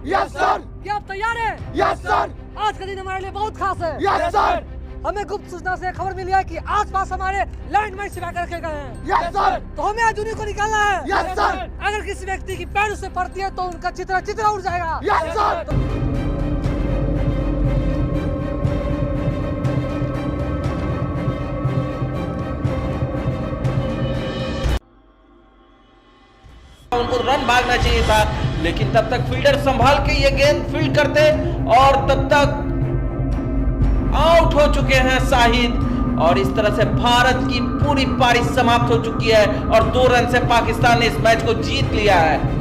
Yes sir. क्या आप तैयार हैं? Yes sir. आज का दिन हमारे लिए बहुत खास है। Yes sir. हमें गुप्त सूचना से खबर मिली है कि आसपास हमारे लैंडमाइन छिपा कर रखे गए हैं। Yes sir. तो हमें आज उन्हीं को निकालना है। Yes sir. अगर किसी व्यक्ति की पैर उससे पड़ती है तो उनका चित्रा उड़ जाएगा। Yes sir. उनको रन भागना चाहिए था, लेकिन तब तक फील्डर संभाल के ये गेंद फील्ड करते और तब तक आउट हो चुके हैं शाहिद। और इस तरह से भारत की पूरी पारी समाप्त हो चुकी है और 2 रन से पाकिस्तान ने इस मैच को जीत लिया है।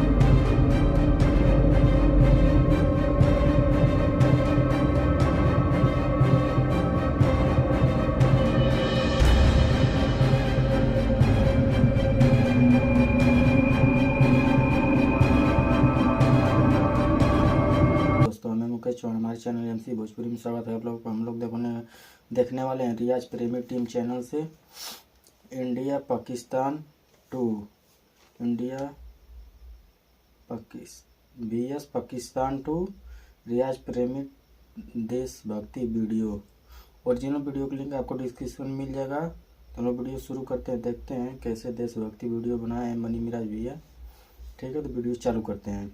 हमारे चैनल एमसी भोजपुरी में स्वागत है आप लोग को। हम लोग देखने वाले हैं रियाज प्रेमी टीम चैनल से इंडिया पाकिस्तान 2 VS पाकिस्तान 2 रियाज प्रेमी देशभक्ति वीडियो। ओरिजिनल वीडियो का लिंक आपको डिस्क्रिप्शन में मिल जाएगा। तो हम लोग वीडियो शुरू करते हैं, देखते हैं कैसे देशभक्ति वीडियो बनाए हैं मनी मिराज भैया। ठीक है, तो वीडियो चालू करते हैं।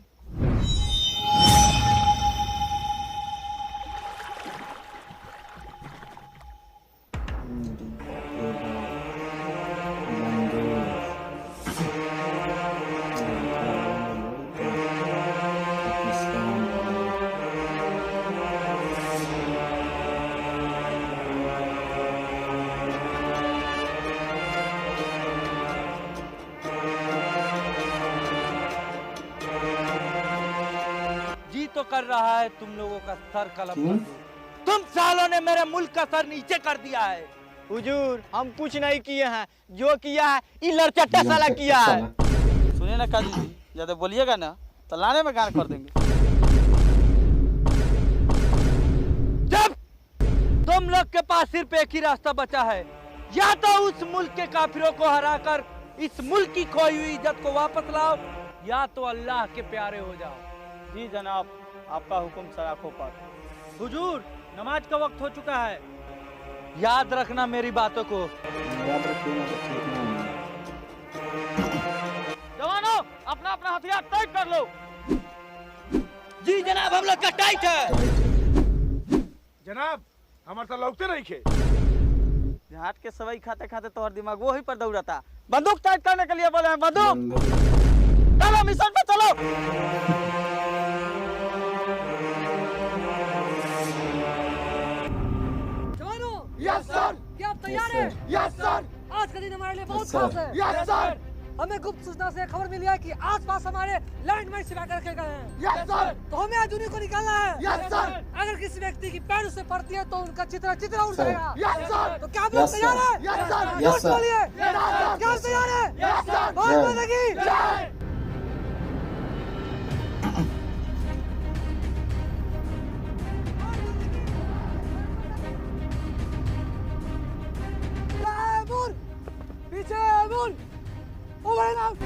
तो कर रहा है तुम लोगों का सर कलम। तुम सालों ने मेरे मुल्क का सर नीचे कर दिया है। हुजूर हम कुछ नहीं किए हैं, जो किया है ये लड़चट्टा साला किया है। सुनिए ना काजी जी, ज्यादा बोलिएगा ना तो लाने में गान कर देंगे। जब तुम लोग के पास सिर्फ एक ही रास्ता बचा है, या तो उस मुल्क के काफिरों को हराकर इस मुल्क की खोई हुई इज्जत को वापस लाओ, या तो अल्लाह के प्यारे हो जाओ। जी जनाब, आपका हुक्म सराखों पर। हुजूर नमाज का वक्त हो चुका है, याद रखना मेरी बातों को। याद रखिए। जवानों अपना अपना हथियार टाइट कर लो। जी जनाब, हम लोग का टाइट है। जनाब हमारे तो लौटते नहीं खे। हाथ के सवाई खाते खाते तो हर दिमाग वही पर दौड़ा था। बंदूक टाइट करने के लिए बोले हैं। बंदूक चलो, मिशन पे चलो। Yes sir. क्या आप तैयार हैं? Yes sir. आज का दिन हमारे लिए बहुत खास है। Yes sir. हमें गुप्त सूचना से खबर मिली है कि आसपास हमारे लैंडमाइन छिपा कर रखे गए हैं। Yes sir. तो हमें आज उन्हीं को निकालना है। Yes sir. अगर किसी व्यक्ति की पैर उससे पड़ती है तो उनका चित्रा उड़ जाएगा। Yes sir. तो क्या आप लोग तैयार हैं? Yes sir. Yes sir. बोलिए, क्या आप तैयार हैं? Yes sir. बहुत बनेगी। पीछे मुड़, ओवर एंड आउट।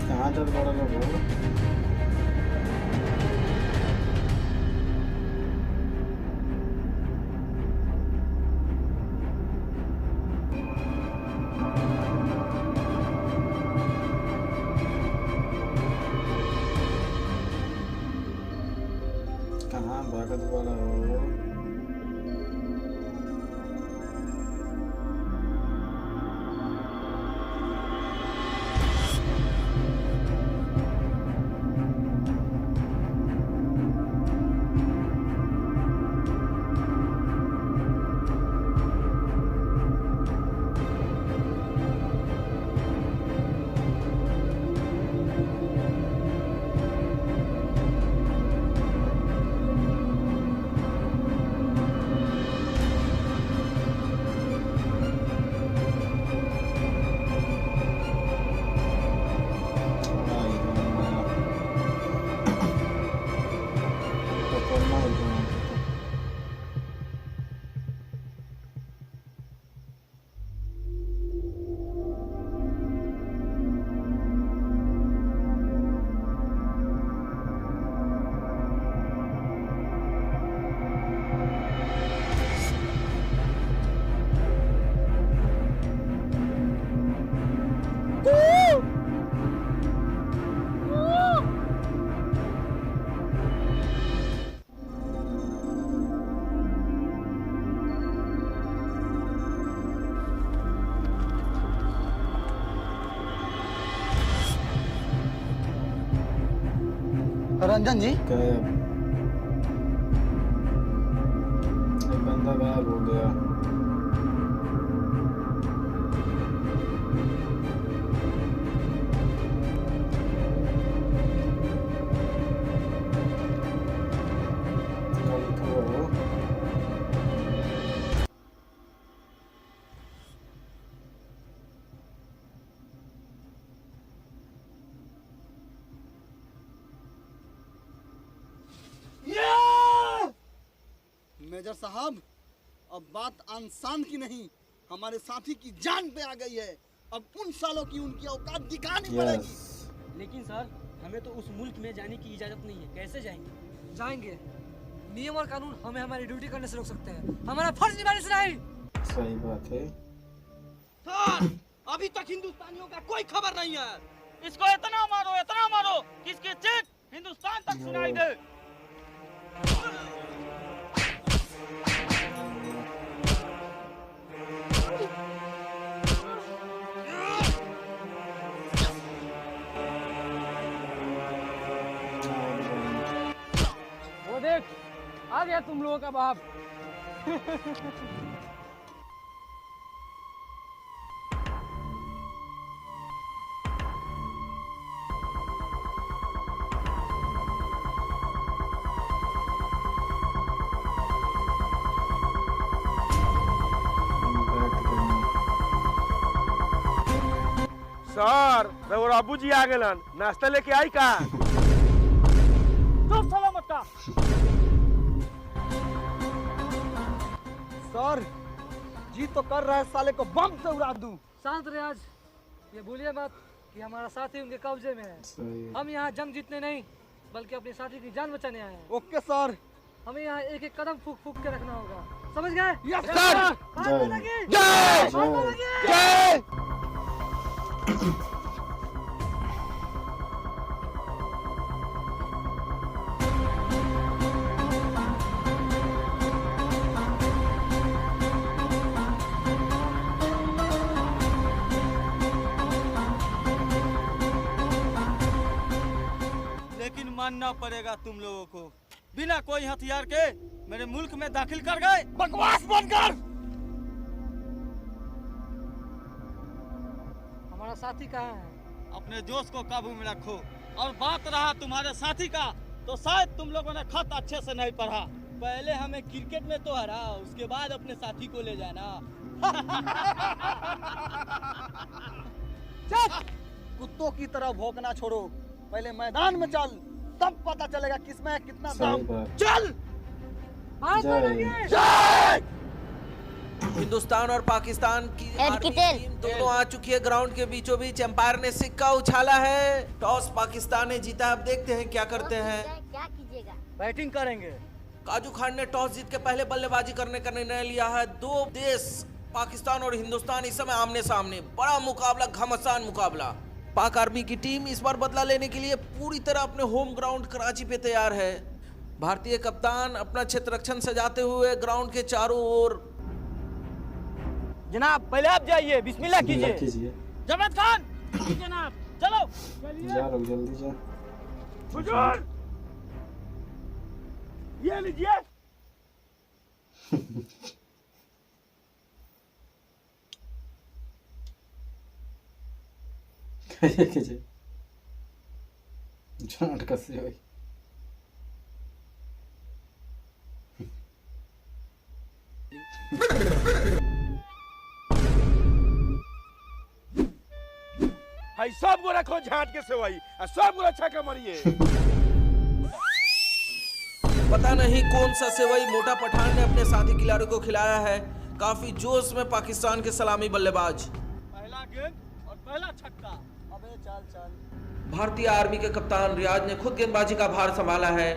कहाँ चल पड़ा लोग? कहाँ भागत वाला हो? रंजन जी गायब, एक बंदा गायब हो गया। मेजर साहब, अब बात इंसान की नहीं, हमारे साथी की जान पे आ गई है। अब उन सालों की उनकी औकात दिखानी पड़ेगी। लेकिन सर, हमें तो उस मुल्क में जाने की इजाजत नहीं है, कैसे जाएंगे? जाएंगे, नियम और कानून हमें हमारी ड्यूटी करने से रोक सकते हैं, हमारा फर्ज निभाने से नहीं। सही बात है। सर, अभी तक हिंदुस्तानियों का कोई खबर नहीं है। इसको इतना मारो कि इसकी चीख हिंदुस्तान तक सुनाई दे। वो देख, आ गया तुम लोगों का बाप। सर रघुवर अबू जी आ गलन, नाश्ता लेके आई का? चुप साला मक्का। सर, जी तो कर रहा है, साले को बम से उड़ा दूं। शांत रियाज, ये भूलिए मत कि हमारा साथी उनके कब्जे में है। हम यहाँ जंग जीतने नहीं, बल्कि अपने साथी की जान बचाने आए हैं। Okay sir. हमें यहाँ एक एक कदम फूक फूक के रखना होगा, समझ गए? Yes sir. लेकिन मानना पड़ेगा तुम लोगों को, बिना कोई हथियार के मेरे मुल्क में दाखिल कर गए। बकवास बंद कर। हमारा साथी कहाँ है? अपने जोश को काबू में रखो। और बात रहा तुम्हारे साथी का, तो शायद तुम लोगों ने खत अच्छे से नहीं पढ़ा। पहले हमें क्रिकेट में तो हरा, उसके बाद अपने साथी को ले जाना। कुत्तों की तरह भौंकना छोड़ो, पहले मैदान में चल, तब पता चलेगा किसमें है कितना दम। चल। हिंदुस्तान और पाकिस्तान की आर्मी टीम दोनों आ चुकी है ग्राउंड के बीचों बीच। एम्पायर ने सिक्का उछाला है, टॉस पाकिस्तान ने जीता। अब देखते हैं क्या करते हैं। क्या कीजिएगा? बैटिंग करेंगे। काजू खान ने टॉस जीत के पहले बल्लेबाजी करने का निर्णय लिया है। दो देश पाकिस्तान और हिंदुस्तान इस समय आमने सामने, बड़ा मुकाबला, घमासान मुकाबला। पाक आर्मी की टीम इस बार बदला लेने के लिए पूरी तरह अपने होम ग्राउंड कराची पे तैयार है। भारतीय कप्तान अपना क्षेत्र रक्षण सजाते हुए ग्राउंड के चारों ओर। जनाब, पहले आप जाइए, बिस्मिल्लाह कीजिए। जावेद खान, जनाब, चलो। जा लोग, जल्दी जा। हुजूर, ये लीजिए। झांट कैसे हुई? भाई सब को रखो झांट के सेवाई, और सब को अच्छा का मरिए। पता नहीं कौन सा सेवई मोटा पठान ने अपने साथी खिलाड़ी को खिलाया है। काफी जोश में पाकिस्तान के सलामी बल्लेबाज। पहला गेंद और पहला छक्का। अबे चल चल। भारतीय आर्मी के कप्तान रियाज ने खुद गेंदबाजी का भार संभाला है।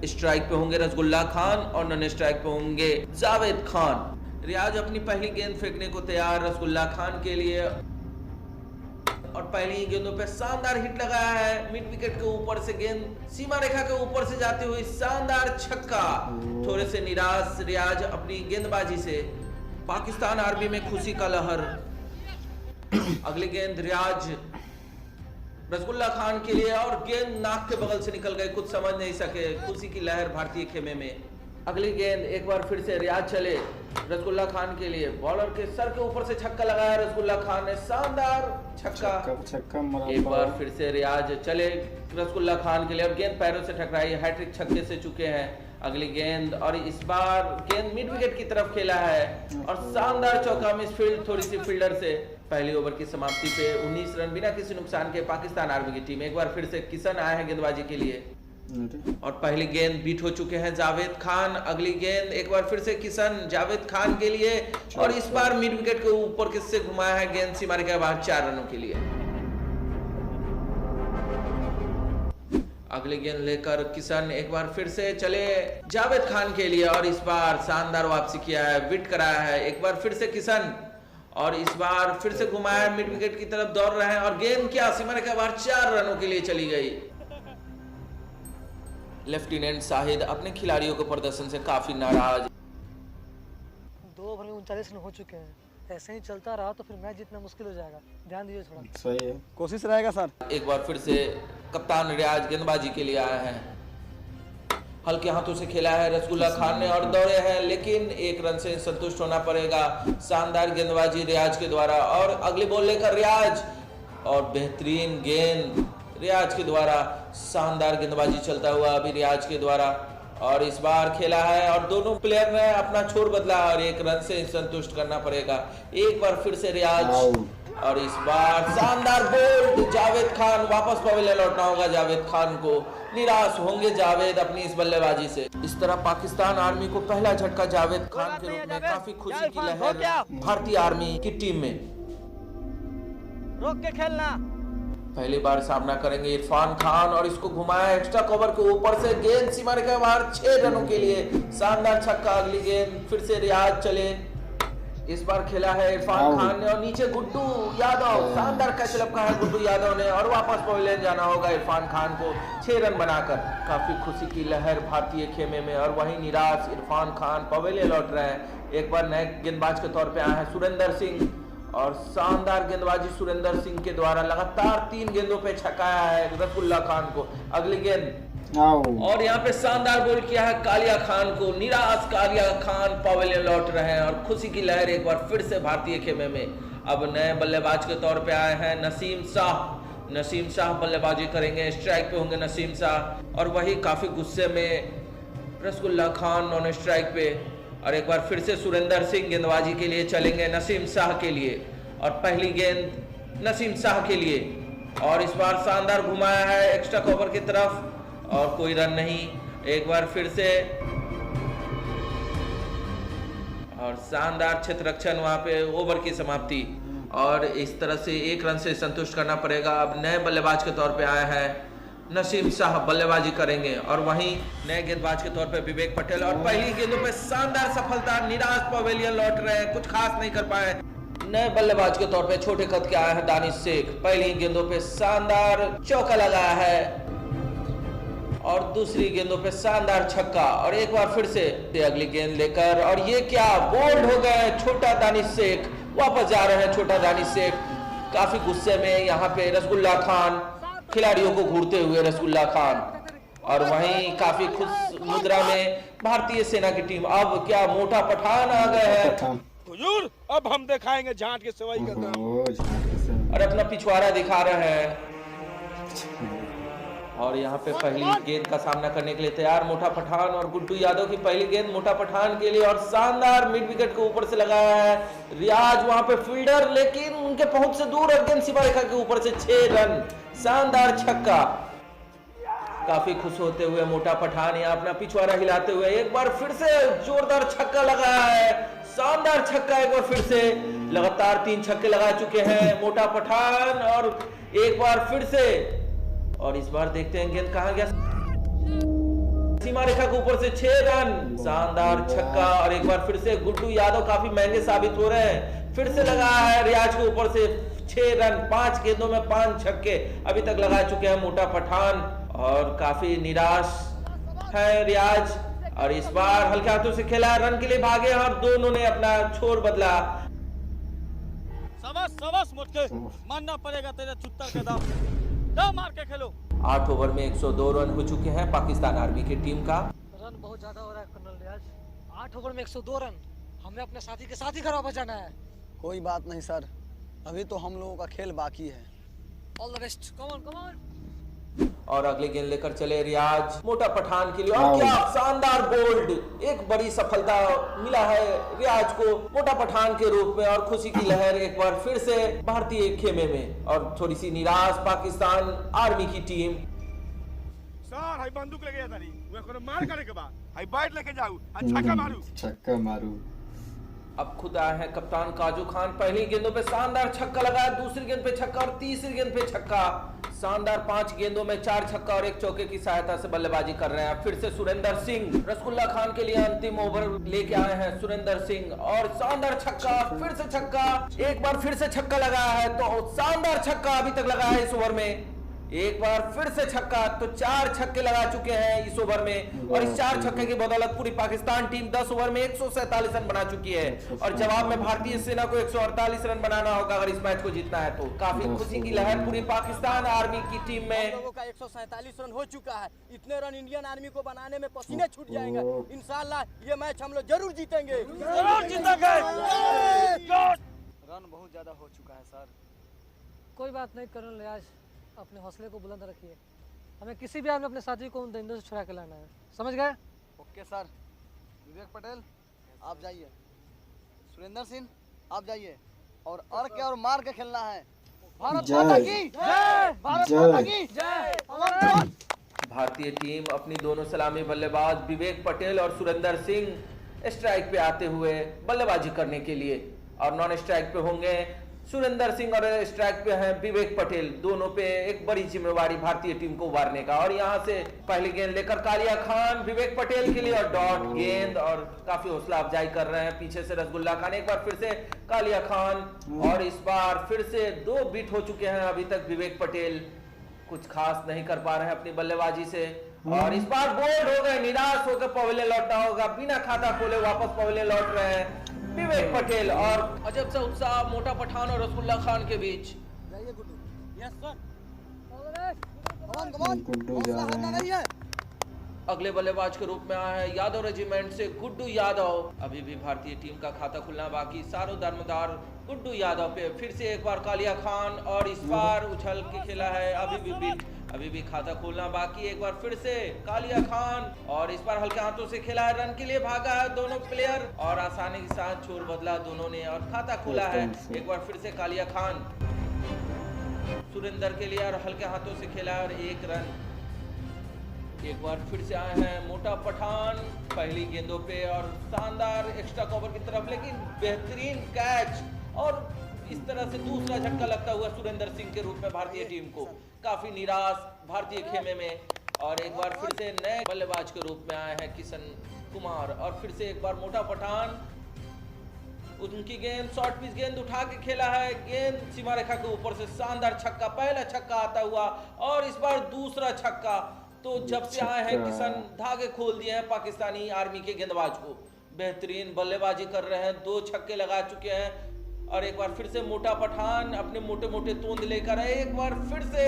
स्ट्राइक पे होंगे रसगुल्ला खान और नॉन स्ट्राइक पे होंगे जावेद खान। रियाज अपनी पहली गेंद फेंकने को तैयार रसगुल्ला खान के लिए और पहली ही गेंदों पे शानदार हिट लगाया है। मिड विकेट के ऊपर से गेंद सीमा रेखा के ऊपर से जाती हुई शानदार छक्का। थोड़े से निराश रियाज अपनी गेंदबाजी से। पाकिस्तान आर्मी में खुशी का लहर। अगली गेंद रियाज रसगुल्ला खान के लिए और गेंद नाक के बगल से निकल गई, कुछ समझ नहीं सके। खुशी की लहर भारतीय खेमे में। अगली गेंद एक बार फिर से रियाज चले रसगुल्ला खान के लिए। बॉलर के सर के ऊपर से छक्का लगाया रसगुल्ला खान ने, शानदार छक्का। एक बार फिर से रियाज चले रसगुल्ला खान के लिए। अब गेंद पैरों से टकराई, हैट्रिक छक्के से चुके हैं। अगली गेंद और इस बार गेंद मिड विकेट की तरफ खेला है और शानदार चौका मिस फील्ड थोड़ी सी फील्डर से। पहली ओवर की समाप्ति पे 19 रन बिना किसी नुकसान के पाकिस्तान आर्मी की टीम। एक बार फिर से किशन आए हैं गेंदबाजी के लिए और पहली गेंद बीट हो चुके हैं जावेद खान। अगली गेंद एक बार फिर से किशन जावेद खान के लिए और इस बार मिड विकेट के ऊपर किससे घुमाया है गेंद सीमा रेखा के बाहर 4 रनों के लिए। अगली गेंद लेकर किशन एक बार फिर से चले जावेद खान के लिए और इस बार शानदार वापसी किया है, विट कराया है। एक बार फिर से किशन और इस बार फिर से घुमाया, मिड विकेट की तरफ दौड़ रहे हैं और गेंद क्या सीमा रेखा के बाहर 4 रनों के लिए चली गई। लेफ्टिनेंट शाहिद अपने खिलाड़ियों के प्रदर्शन से काफी नाराज। 2 ओवर में 39 रन हो चुके हैं। ऐसे ही चलता रहा तो फिर मैच जीतना मुश्किल हो जाएगा। ध्यान दीजिए थोड़ा। सही है, कोशिश रहेगा सर। एक बार फिर से कप्तान रियाज गेंदबाजी के लिए आए हैं। हल्के हाथों से खेला है रसगुल्ला खान ने और दौड़े हैं, लेकिन 1 रन से संतुष्ट होना पड़ेगा। शानदार गेंदबाजी रियाज के द्वारा और अगली बॉल लेकर रियाज और बेहतरीन गेंद रियाज के द्वारा। शानदार गेंदबाजी चलता हुआ अभी रियाज के द्वारा और इस बार खेला है और दोनों प्लेयर ने अपना छोर बदला और 1 रन से संतुष्ट करना पड़ेगा। एक बार फिर से रियाज और इस बार शानदार बोल्ड जावेद खान। वापस पवेलियन लौटना होगा जावेद खान को। निराश होंगे जावेद अपनी इस बल्लेबाजी से। इस तरह पाकिस्तान आर्मी को पहला झटका जावेद खान के रूप में। काफी खुशी की लहर भारतीय आर्मी की टीम में। रोक के खेलना। पहली बार सामना करेंगे इरफान खान और इसको घुमाया एक्स्ट्रा कवर के ऊपर से गेंद सीमा रेखा के बाहर 6 रनों के लिए। शानदार छक्का। अगली गेंद फिर से रियाज चले। इस बार खेला है इरफान खान ने और नीचे गुड्डू यादव। शानदार कैच लपका है गुड्डू यादव ने और वापस पवेलियन जाना होगा इरफान खान को 6 रन बनाकर। काफी खुशी की लहर भारतीय खेमे में और वहीं निराश इरफान खान पवेलियन लौट रहे हैं। एक बार नए गेंदबाज के तौर पे आए हैं सुरेंद्र सिंह और शानदार गेंदबाजी सुरेंद्र सिंह के द्वारा लगातार 3 गेंदों पे छकाया है रसगुल्ला खान को। अगली गेंद और यहाँ पे शानदार बॉल किया है कालिया खान को। निराश कालिया खान पवेलियन लौट रहे हैं और खुशी की लहर एक बार फिर से भारतीय खेमे में। अब नए बल्लेबाज के तौर पे आए हैं नसीम शाह। नसीम शाह बल्लेबाजी करेंगे, स्ट्राइक पे होंगे नसीम शाह और वही काफी गुस्से में रसगुल्ला खान नॉन स्ट्राइक पे। और एक बार फिर से सुरेंद्र सिंह गेंदबाजी के लिए चलेंगे नसीम शाह के लिए और पहली गेंद नसीम शाह के लिए और इस बार शानदार घुमाया है एक्स्ट्रा कवर की तरफ और कोई रन नहीं। एक बार फिर से और शानदार क्षेत्ररक्षण वहां पे। ओवर की समाप्ति और इस तरह से 1 रन से संतुष्ट करना पड़ेगा। अब नए बल्लेबाज के तौर पे आए हैं नसीम शाह बल्लेबाजी करेंगे और वहीं नए गेंदबाज के तौर पे विवेक पटेल और पहली गेंदों पे शानदार सफलता। निराश पवेलियन लौट रहे हैं, कुछ खास नहीं कर पाए। नए बल्लेबाज के तौर पे छोटे कद के आए हैं दानिश शेख। पहली गेंदों पे शानदार चौका लगाया है और दूसरी गेंदों पे शानदार छक्का और एक बार फिर से अगली गेंद लेकर और ये क्या बोल्ड हो गए छोटा दानिश शेख। वापस जा रहे हैं छोटा दानिश शेख। काफी गुस्से में यहाँ पे रसगुल्ला खान, खिलाड़ियों को घूरते हुए रसगुल्ला खान और वहीं काफी खुश मुद्रा में भारतीय सेना की टीम। अब क्या मोटा पठान आ गए हैं हुजूर, अब हम दिखाएंगे झांट के सवाई का काम और अपना पिछवाड़ा दिखा रहे हैं। और यहाँ पे पहली गेंद का सामना करने के लिए तैयार मोटा पठान और गुड्डू यादव की पहली गेंद मोटा पठान के लिए और शानदार मिड विकेट के ऊपर से लगाया है रियाज। वहां पे फील्डर लेकिन उनके पहुंच से दूर और गेंद सीमा रेखा के ऊपर से 6 रन। शानदार छक्का। काफी खुश होते हुए मोटा पठान यहाँ अपना पिछवाड़ा हिलाते हुए एक बार फिर से जोरदार छक्का लगाया है। शानदार छक्का एक बार फिर से। लगातार 3 छक्के लगा चुके हैं मोटा पठान और एक बार फिर से और इस बार देखते हैं गेंद कहां गया। सीमा रेखा के ऊपर से 6 रन, शानदार छक्का। और एक बार फिर से गुड्डू यादव काफी महंगे साबित हो रहे हैं। फिर से लगा है रियाज के ऊपर से 6 रन, 5 गेंदों में 5 छक्के अभी तक लगा चुके हैं मोटा पठान। और काफी निराश है रियाज, और इस बार हल्के हाथों से खेला, रन के लिए भागे और दोनों ने अपना छोर बदला। सबस मुझके मानना पड़ेगा तेरे चुत्तर के दाम मार के खेलो। 8 ओवर में 102 रन हो चुके हैं पाकिस्तान आर्मी की टीम का। रन बहुत ज्यादा हो रहा है कर्नल रियाज। 8 ओवर में 102 रन, हमें अपने साथी के साथ ही खड़ा बचाना है। कोई बात नहीं सर, अभी तो हम लोगों का खेल बाकी है। All the best, come on come on. और अगले गेंद लेकर चले रियाज मोटा पठान के लिए, और क्या शानदार बोल्ड, एक बड़ी सफलता मिला है रियाज को मोटा पठान के रूप में। और खुशी की लहर एक बार फिर से भारतीय खेमे में, और थोड़ी सी निराश पाकिस्तान आर्मी की टीम। सर हाई बंदूक लेके जाता नहीं, मैं कोनो मार करे के बाद हाई बैट लेके जाऊं, छक्का मारू, छक्का मारू। अब खुद आए हैं कप्तान काजू खान। पहली गेंदों पे शानदार छक्का लगाया, दूसरी गेंद पे छक्का और तीसरी गेंद पे छक्का। शानदार 5 गेंदों में 4 छक्का और 1 चौके की सहायता से बल्लेबाजी कर रहे हैं। फिर से सुरेंद्र सिंह, रसगुल्ला खान के लिए अंतिम ओवर लेके आए हैं सुरेंद्र सिंह, और शानदार छक्का, फिर से छक्का, एक बार फिर से छक्का लगाया है, तो शानदार छक्का अभी तक लगा है इस ओवर में। एक बार फिर से छक्का, तो 4 छक्के लगा चुके हैं इस ओवर में। और इस 4 छक्के की बदौलत पूरी पाकिस्तान टीम 10 ओवर में 147 रन बना चुकी है। और जवाब में भारतीय सेना को 148 रन बनाना होगा अगर इस मैच को जीतना है तो। काफी खुशी की लहर पूरी पाकिस्तान आर्मी की टीम में। लोगों का 147 रन हो चुका है। इतने रन इंडियन आर्मी को बनाने में पसीने छूट जाएंगे। इंशाल्लाह ये मैच हम लोग जरूर जीतेंगे, जरूर जीतेंगे। रन बहुत ज्यादा हो चुका है सर। कोई बात नहीं कर्नल रियाज, अपने हौसले को बुलंद रखिए। हमें किसी भी हाल में अपने साथी को उन दरिंदों से छुड़ा के लाना है, समझ गए? Okay sir. विवेक पटेल आप जाइए, सुरेंद्र सिंह आप जाइए, और के और मार के खेलना है। भारत माता की जय, भारत माता की जय। भारतीय टीम अपनी दोनों सलामी बल्लेबाज विवेक पटेल और सुरेंद्र सिंह स्ट्राइक पे आते हुए बल्लेबाजी करने के लिए, और नॉन स्ट्राइक पे होंगे सुरेंद्र सिंह और स्ट्राइक पे हैं विवेक पटेल। दोनों पे एक बड़ी जिम्मेवारी भारतीय टीम को उबारने का। और यहाँ से पहली गेंद लेकर कालिया खान विवेक पटेल के लिए, और डॉट गेंद, और काफी हौसला अफजाई कर रहे हैं पीछे से रसगुल्ला खान। एक बार फिर से कालिया खान, और इस बार फिर से 2 बीट हो चुके हैं अभी तक विवेक पटेल। कुछ खास नहीं कर पा रहे हैं अपनी बल्लेबाजी से, और इस बार बोल्ड हो गए, निराश होकर पवेलियन लौटना होगा। बिना खाता खोले वापस पवेलियन लौट रहे हैं विवेक पटेल। और अजब सा उत्साह मोटा पठान और रसगुल्ला खान के बीच। जाइए गुड्डू। Yes sir. गुड्डू जा रहे हैं। अगले बल्लेबाज के रूप में आया है यादव रेजिमेंट से गुड्डू यादव। अभी भी भारतीय टीम का खाता खुलना बाकी, सारो दारोमदार गुड्डू यादव पे। फिर से एक बार कालिया खान, और इस बार उछल के खेला है, अभी भी खाता खोलना बाकी। एक बार फिर से कालिया खान, और इस बार हल्के हाथों से खेला है, रन के लिए भागा है दोनों प्लेयर, और आसानी के साथ छोर बदला दोनों ने और खाता खोला है। एक बार फिर से कालिया खान सुरेंद्र के लिए, और हल्के हाथों से खेला है और 1 रन। एक बार फिर से आए हैं मोटा पठान पहली गेंदों पे, और शानदार एक्स्ट्रा कवर की तरफ, लेकिन बेहतरीन कैच, और इस तरह से दूसरा झटका लगता हुआ सुरेंद्र सिंह के रूप में भारतीय टीम को। काफी निराश भारतीय खेमे में, और एक बार फिर से नए बल्लेबाज के रूप में आए हैं किशन कुमार। और फिर से एक बार मोटा पठान, उनकी गेंद शॉर्ट पिच गेंद उठा के खेला है, गेंद सीमा रेखा के ऊपर से शानदार छक्का, पहला छक्का आता हुआ, और इस बार दूसरा छक्का। तो जब से आए हैं किशन, धागे खोल दिए हैं पाकिस्तानी आर्मी के गेंदबाज को। बेहतरीन बल्लेबाजी कर रहे हैं, 2 छक्के लगा चुके हैं। और एक बार फिर से मोटा पठान अपने मोटे मोटे तोंद लेकर आए, एक बार फिर से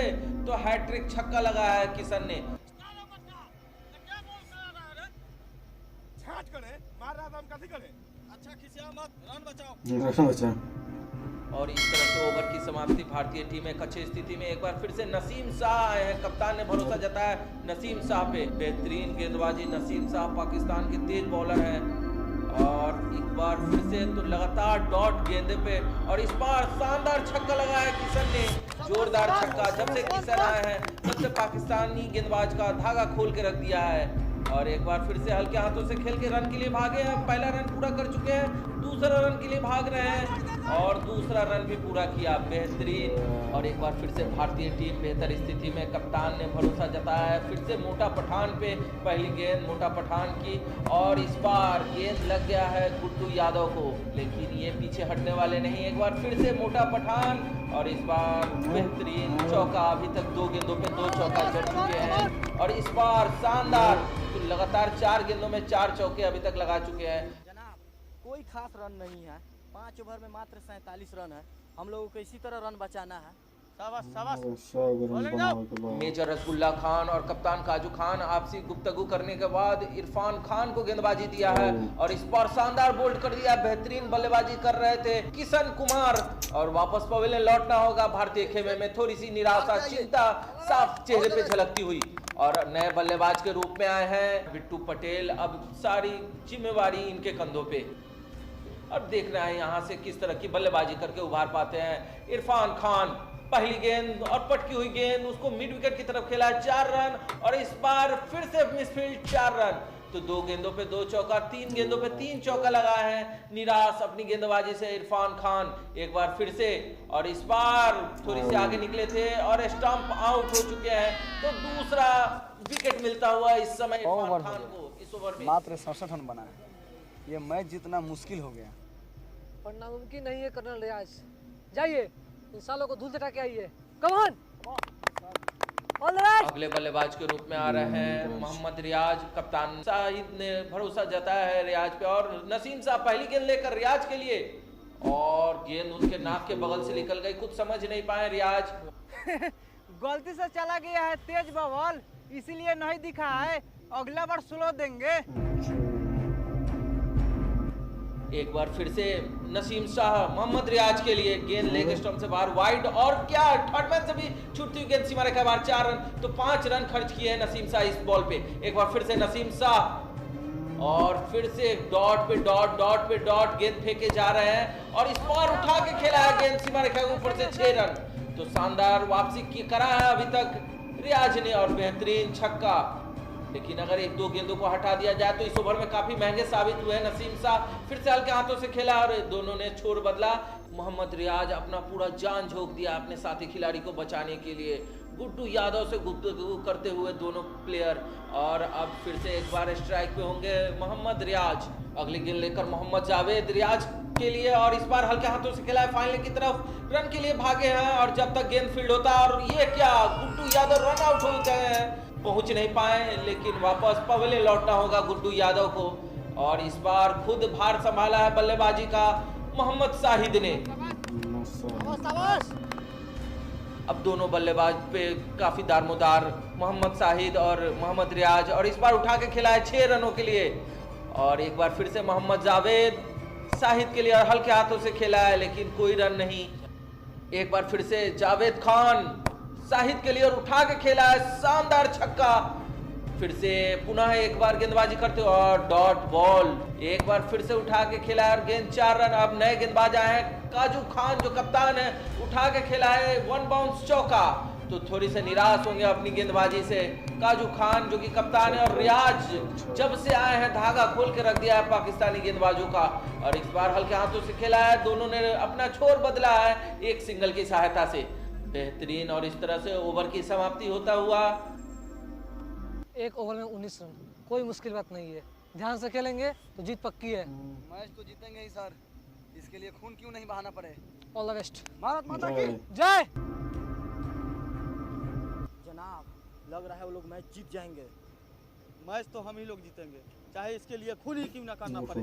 तो हैट्रिक छक्का लगाया है किशन ने। छाट करे मार रहा था, हम कैसे करे? अच्छा खिसिया मत, रन बचाओ। और इस तरह से ओवर की समाप्ति। भारतीय टीम एक अच्छी स्थिति में। एक बार फिर से नसीम शाह आए हैं, कप्तान ने भरोसा जताया नसीम शाह पे। बेहतरीन गेंदबाजी नसीम शाह पाकिस्तान के तेज बॉलर हैं, और एक बार फिर से तो लगातार डॉट गेंदे पे, और इस बार शानदार छक्का लगाया है किशन ने, जोरदार छक्का। जब से किशन आए हैं तब से पाकिस्तानी गेंदबाज का धागा खोल के रख दिया है। और एक बार फिर से हल्के हाथों से खेल के रन के लिए भागे हैं, पहला रन पूरा कर चुके हैं, दूसरा रन के लिए भाग रहे हैं। और दूसरा रन भी पूरा किया, बेहतरीन। और एक बार फिर से भारतीय टीम बेहतर स्थिति में, कप्तान ने भरोसा जताया है फिर से मोटा पठान पे। पहली गेंद मोटा पठान की और इस बार गेंद लग गया है गुड्डू यादव को, लेकिन ये पीछे हटने वाले नहीं। एक बार फिर से मोटा पठान और इस बार बेहतरीन चौका। अभी तक 2 गेंदों पे 2 चौका जड़ चुके हैं और इस बार शानदार, तो लगातार 4 गेंदों में 4 चौके अभी तक लगा चुके हैं। जनाब कोई खास रन नहीं है, 5 ओवर में मात्र 47 रन है। हम लोगों को इसी तरह रन बचाना है। शाबाश शाबाश। मेजर रसगुल्ला खान और कप्तान काजू खान आपसी गुफ्तगू करने के बाद इरफान खान को गेंदबाजी दिया है और इस बार शानदार बोल्ड कर दिया। बेहतरीन बल्लेबाजी कर रहे थे किशन कुमार और वापस पवेलियन लौटना होगा भारतीय खेमे में। थोड़ी सी निराशा, चिंता साफ चेहरे पे झलकती हुई और नए बल्लेबाज के रूप में आए हैं बिट्टू पटेल। अब सारी जिम्मेवारी इनके कंधों पे। अब देखना है यहाँ से किस तरह की बल्लेबाजी करके उभार पाते हैं इरफान खान। पहली गेंद और पटकी हुई गेंद, उसको मिड विकेट की तरफ खेला, 4 रन और इस बार फिर से मिसफील्ड, 4 रन। तो 2 गेंदों पे 2 चौका, 3 गेंदों पे 3 चौका लगा है। निराश अपनी गेंदबाजी से इरफान खान एक बार फिर से और इस बार थोड़ी सी आगे निकले थे और स्टंप आउट हो चुके हैं। तो दूसरा विकेट मिलता हुआ इस समय इरफान खान को इस ओवर में। मात्र 67 रन बना है, ये मैच जीतना मुश्किल हो गया। पर नामुमकिन नहीं है कर्नल रियाज। जाइए इन सालों को धूल चटा के आइए। Come on. अगले बल्लेबाज के रूप में आ रहे हैं मोहम्मद रियाज। कप्तान शाहिद ने भरोसा जताया है रियाज पे और नसीम साहब पहली गेंद लेकर रियाज के लिए और गेंद उनके नाक के बगल से निकल गई, कुछ समझ नहीं पाए रियाज। गलती से चला गया है तेज बॉल, इसीलिए नहीं दिखा है, अगला बार स्लो देंगे। एक बार फिर से नसीम शाह मोहम्मद रियाज के लिए गेंद लेग स्टंप से बाहर वाइड और क्या थर्ड मैन से भी छूटती हुई गेंद सीमा रेखा बाहर, 4 रन। तो 5 रन खर्च किए हैं नसीम शाह इस बॉल पे। एक बार फिर से नसीम शाह और फिर से डॉट पे डॉट, डॉट पे डॉट गेंद फेंके जा रहे हैं और इस बार उठा के खेला है गेंद सीमा रेखा के ऊपर से, 6 रन। तो शानदार वापसी की करा है अभी तक रियाज ने और बेहतरीन छक्का। लेकिन अगर 1-2 गेंदों को हटा दिया जाए तो इस ओवर में काफी महंगे साबित हुए हैं नसीम शाह। फिर से हल्के हाथों से खेला और दोनों ने छोर बदला। मोहम्मद रियाज अपना पूरा जान झोंक दिया अपने साथी खिलाड़ी को बचाने के लिए। गुड्डू यादव से गुफ्तगू करते हुए दोनों प्लेयर और अब फिर से एक बार स्ट्राइक पे होंगे मोहम्मद रियाज। अगली गेंद लेकर मोहम्मद जावेद रियाज के लिए और इस बार हल्के हाथों से खेला है फाइनल की तरफ, रन के लिए भागे हैं और जब तक गेंद फील्ड होता है और ये क्या गुड्डू यादव रन आउट हो गए हैं, पहुंच नहीं पाए। लेकिन वापस पवेलियन लौटना होगा गुड्डू यादव को और इस बार खुद भार संभाला है बल्लेबाजी का मोहम्मद शाहिद ने। अब दोनों बल्लेबाज पे काफी दारमोदार मोहम्मद शाहिद और मोहम्मद रियाज और इस बार उठा के खेला है 6 रनों के लिए और एक बार फिर से मोहम्मद जावेद शाहिद के लिए और हल्के हाथों से खेला है लेकिन कोई रन नहीं। एक बार फिर से जावेद खान शाहिद के लिए और उठा के खेला है, शानदार छक्का। फिर से पुनः एक बार गेंदबाजी करते और डॉट बॉल। एक बार फिर से उठा के खेला है और गेंद 4 रन। अब नए गेंदबाज आए हैं काजू खान जो कप्तान है, उठा के खेला है 1 बाउंस चौका। तो थोड़ी से निराश होंगे अपनी गेंदबाजी से काजू खान जो कि कप्तान है और रियाज जब से आए हैं धागा खोल के रख दिया है पाकिस्तानी गेंदबाजों का और इस बार हल्के हाथों से खेला है। दोनों ने अपना छोर बदला है एक सिंगल की सहायता से। बेहतरीन और इस तरह से ओवर की समाप्ति होता हुआ। एक ओवर में 19 रन, कोई मुश्किल बात नहीं है, ध्यान से खेलेंगे तो जीत पक्की है। मैच तो जीतेंगे ही सर, इसके लिए खून क्यों नहीं बहाना पड़े। All the best. भारत माता की जय। जनाब लग रहा है वो लोग मैच जीत जाएंगे। मैच तो हम ही लोग जीतेंगे, चाहे इसके लिए खून ही क्यों ना करना पड़े।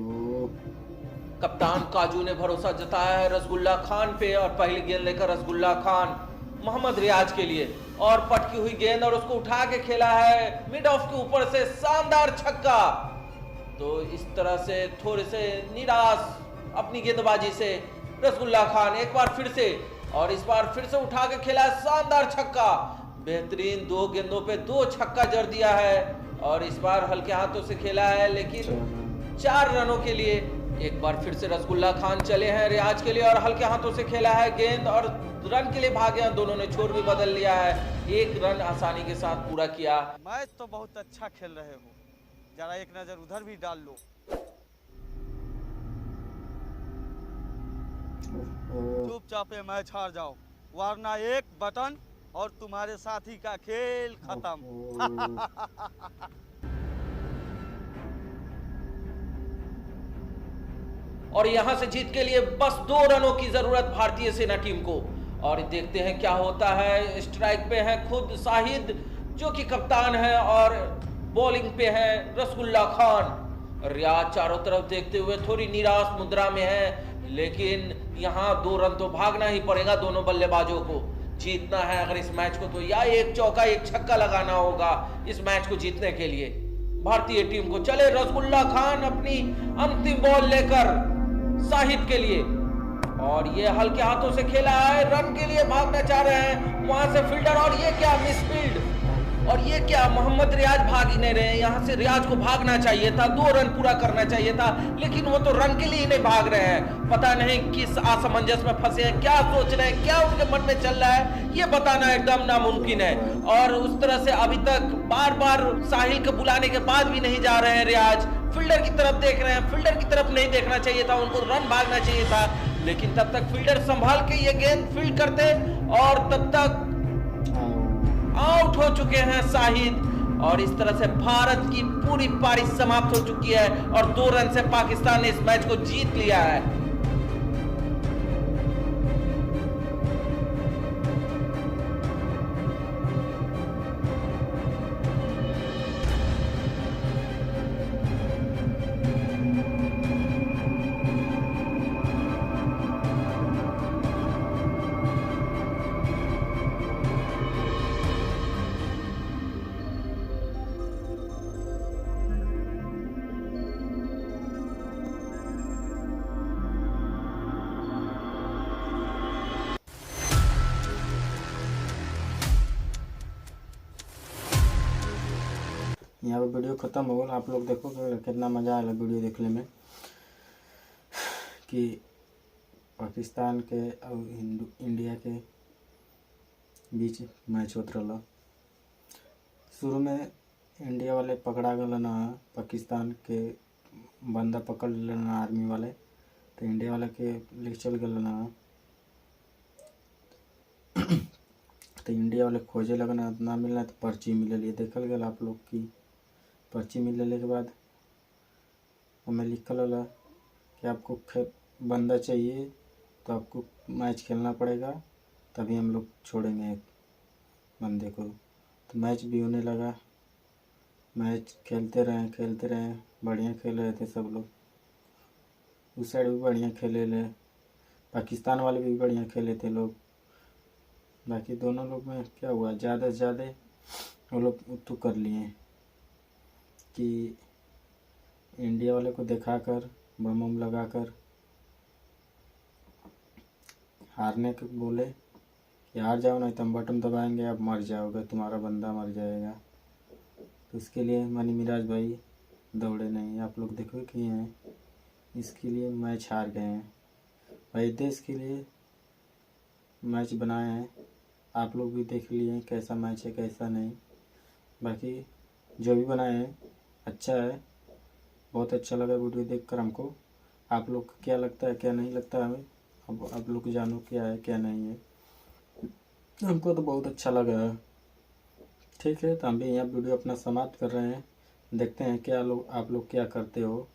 कप्तान काजू ने भरोसा जताया है रसगुल्ला खान पे और पहली गेंद लेकर रसगुल्ला खान मोहम्मद रियाज के लिए और पटकी हुई गेंद और उसको उठा के खेला है मिड ऑफ के ऊपर से, शानदार छक्का। तो इस तरह से थोड़े से निराश अपनी गेंदबाजी से रसगुल्ला खान एक बार फिर से और इस बार फिर से उठा के खेला है, शानदार छक्का। बेहतरीन 2 गेंदों पे 2 छक्का जड़ दिया है और इस बार हल्के हाथों से खेला है लेकिन 4 रनों के लिए। एक बार फिर से रसगुल्ला खान चले हैं रियाज के लिए और हल्के हाथों से खेला है गेंद और रन के लिए भागे हैं। दोनों ने छोर भी बदल लिया है, 1 रन आसानी के साथ पूरा किया। मैच तो बहुत अच्छा खेल रहे हो, जरा एक नजर उधर भी डाल लो। चुपचाप ये मैच हार जाओ, वरना एक बटन और तुम्हारे साथी का खेल खत्म। और यहां से जीत के लिए बस 2 रनों की जरूरत भारतीय सेना टीम को। और देखते हैं क्या होता है। स्ट्राइक पे है खुद शाहिद जो कि कप्तान है और बॉलिंग पे है रसगुल्ला खान। रियाज चारों तरफ देखते हुए थोड़ी निराश मुद्रा में है, लेकिन यहाँ 2 रन तो भागना ही पड़ेगा दोनों बल्लेबाजों को। जीतना है अगर इस मैच को तो या एक चौका एक छक्का लगाना होगा इस मैच को जीतने के लिए भारतीय टीम को। चले रसगुल्ला खान अपनी अंतिम बॉल लेकर शाहिद के लिए, और ये हल्के हाथों से खेला है, रन के लिए भागना चाह रहे हैं वहां से फील्डर, और ये क्या मिसफील्ड, और ये क्या मोहम्मद रियाज भाग ही नहीं रहे हैं। यहाँ से रियाज को भागना चाहिए था, 2 रन पूरा करना चाहिए था, लेकिन वो तो रन के लिए ही नहीं भाग रहे हैं। पता नहीं किस असमंजस में फंसे हैं, क्या सोच रहे हैं, क्या उनके मन में चल रहा है, ये बताना एकदम नामुमकिन है। और उस तरह से अभी तक बार बार साहिल के बुलाने के बाद भी नहीं जा रहे हैं रियाज, फील्डर की तरफ देख रहे हैं। फील्डर की तरफ नहीं देखना चाहिए था, उनको रन भागना चाहिए था, लेकिन तब तक फील्डर संभाल के ये गेंद फील्ड करते और तब तक आउट हो चुके हैं शाहिद। और इस तरह से भारत की पूरी पारी समाप्त हो चुकी है और 2 रन से पाकिस्तान ने इस मैच को जीत लिया है। यहाँ पे वीडियो ख़त्म हो गया। आप लोग देखो कितना मज़ा आया वीडियो देखने में कि पाकिस्तान के और इंडिया के बीच मैच होत रहा। शुरू में इंडिया वाले पकड़ा गए ना, पाकिस्तान के बंदा पकड़ लेना आर्मी वाले, तो इंडिया वाले के ले चल गए ना, तो इंडिया वाले खोजे लगना ना मिलना, तो पर्ची मिले ये देखल गया आप लोग की। पर्ची मिलने के बाद हमें लिखल होला कि आपको बंदा चाहिए तो आपको मैच खेलना पड़ेगा, तभी हम लोग छोड़ेंगे एक बंदे को। तो मैच भी होने लगा, मैच खेलते रहे, बढ़िया खेल रहे थे सब लोग। उस साइड भी बढ़िया खेले ले, पाकिस्तान वाले भी बढ़िया खेले थे लोग। बाकी दोनों लोग में क्या हुआ, ज़्यादा से ज़्यादा वो लोग तो कर लिए कि इंडिया वाले को दिखाकर बम वम लगाकर हारने के बोले कि हार जाओ, नहीं तो हम बटन दबाएंगे, आप मर जाओगे, तुम्हारा बंदा मर जाएगा। तो इसके लिए मनी मिराज भाई दौड़े नहीं, आप लोग देखो किए हैं, इसके लिए मैच हार गए हैं। भाई देश के लिए मैच बनाए हैं, आप लोग भी देख लिए कैसा मैच है कैसा नहीं। बाकी जो भी बनाए हैं अच्छा है, बहुत अच्छा लगा वीडियो देखकर हमको। आप लोग को क्या लगता है क्या नहीं लगता हमें, अब आप लोग जानो क्या है क्या नहीं है। हमको तो बहुत अच्छा लगा है। ठीक है, तो हम भी यहाँ वीडियो अपना समाप्त कर रहे हैं। देखते हैं क्या लोग आप लोग क्या करते हो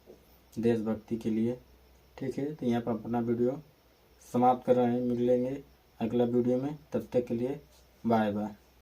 देशभक्ति के लिए। ठीक है, तो यहाँ पर अपना वीडियो समाप्त कर रहे हैं। मिलेंगे अगला वीडियो में, तब तक के लिए बाय बाय।